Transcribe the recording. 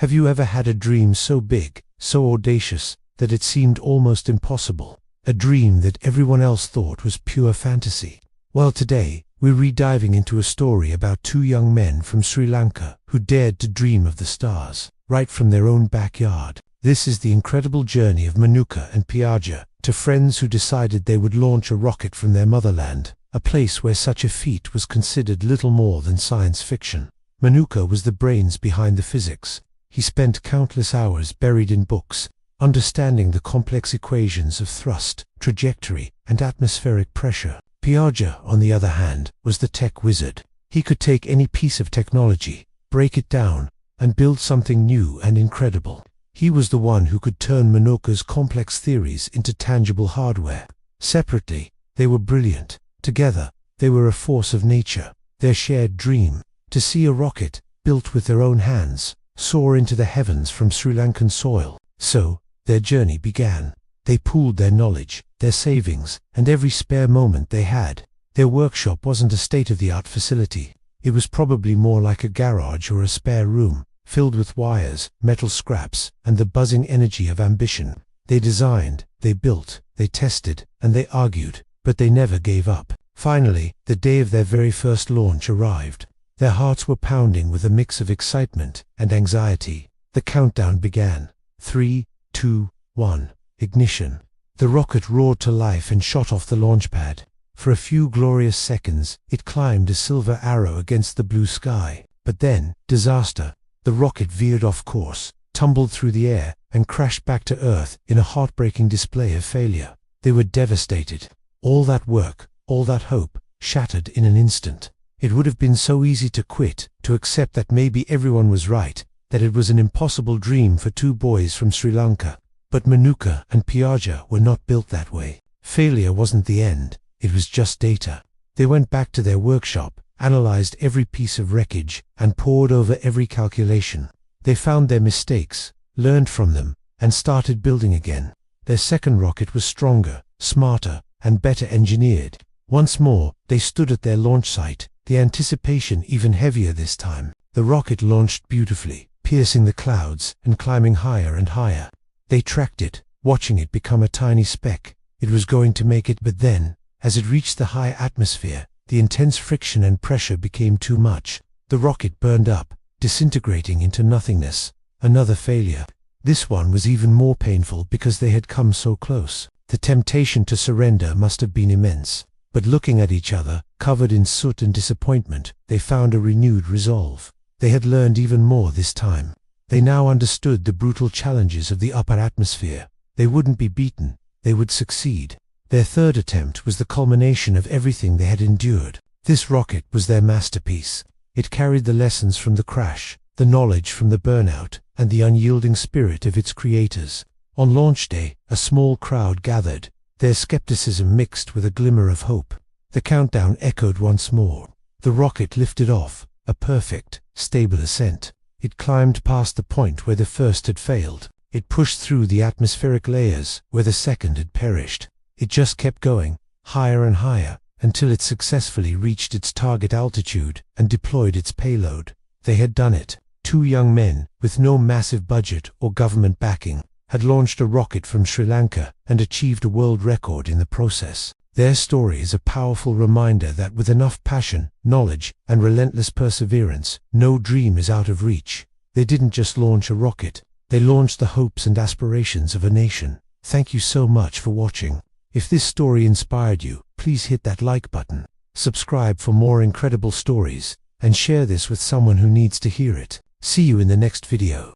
Have you ever had a dream so big, so audacious, that it seemed almost impossible? A dream that everyone else thought was pure fantasy? Well, today, we're re-diving into a story about two young men from Sri Lanka who dared to dream of the stars, right from their own backyard. This is the incredible journey of Manuka and Piaja, two friends who decided they would launch a rocket from their motherland, a place where such a feat was considered little more than science fiction. Manuka was the brains behind the physics. He spent countless hours buried in books, understanding the complex equations of thrust, trajectory, and atmospheric pressure. Piaja, on the other hand, was the tech wizard. He could take any piece of technology, break it down, and build something new and incredible. He was the one who could turn Manuka's complex theories into tangible hardware. Separately, they were brilliant. Together, they were a force of nature. Their shared dream, to see a rocket, built with their own hands, soar into the heavens from Sri Lankan soil. So, their journey began. They pooled their knowledge, their savings, and every spare moment they had. Their workshop wasn't a state-of-the-art facility. It was probably more like a garage or a spare room, filled with wires, metal scraps, and the buzzing energy of ambition. They designed, they built, they tested, and they argued, but they never gave up. Finally, the day of their very first launch arrived. Their hearts were pounding with a mix of excitement and anxiety. The countdown began. 3, 2, 1. Ignition. The rocket roared to life and shot off the launch pad. For a few glorious seconds, it climbed a silver arrow against the blue sky. But then, disaster. The rocket veered off course, tumbled through the air, and crashed back to Earth in a heartbreaking display of failure. They were devastated. All that work, all that hope, shattered in an instant. It would have been so easy to quit, to accept that maybe everyone was right, that it was an impossible dream for two boys from Sri Lanka. But Manuka and Piaja were not built that way. Failure wasn't the end, it was just data. They went back to their workshop, analyzed every piece of wreckage, and pored over every calculation. They found their mistakes, learned from them, and started building again. Their second rocket was stronger, smarter, and better engineered. Once more, they stood at their launch site, the anticipation even heavier this time. The rocket launched beautifully, piercing the clouds and climbing higher and higher. They tracked it, watching it become a tiny speck. It was going to make it, but then, as it reached the high atmosphere, the intense friction and pressure became too much. The rocket burned up, disintegrating into nothingness. Another failure. This one was even more painful because they had come so close. The temptation to surrender must have been immense. But looking at each other, covered in soot and disappointment, they found a renewed resolve. They had learned even more this time. They now understood the brutal challenges of the upper atmosphere. They wouldn't be beaten. They would succeed. Their third attempt was the culmination of everything they had endured. This rocket was their masterpiece. It carried the lessons from the crash, the knowledge from the burnout, and the unyielding spirit of its creators. On launch day, a small crowd gathered, their skepticism mixed with a glimmer of hope. The countdown echoed once more. The rocket lifted off, a perfect, stable ascent. It climbed past the point where the first had failed. It pushed through the atmospheric layers where the second had perished. It just kept going, higher and higher, until it successfully reached its target altitude and deployed its payload. They had done it. Two young men, with no massive budget or government backing, had launched a rocket from Sri Lanka and achieved a world record in the process. Their story is a powerful reminder that with enough passion, knowledge, and relentless perseverance, no dream is out of reach. They didn't just launch a rocket, they launched the hopes and aspirations of a nation. Thank you so much for watching. If this story inspired you, please hit that like button, subscribe for more incredible stories, and share this with someone who needs to hear it. See you in the next video.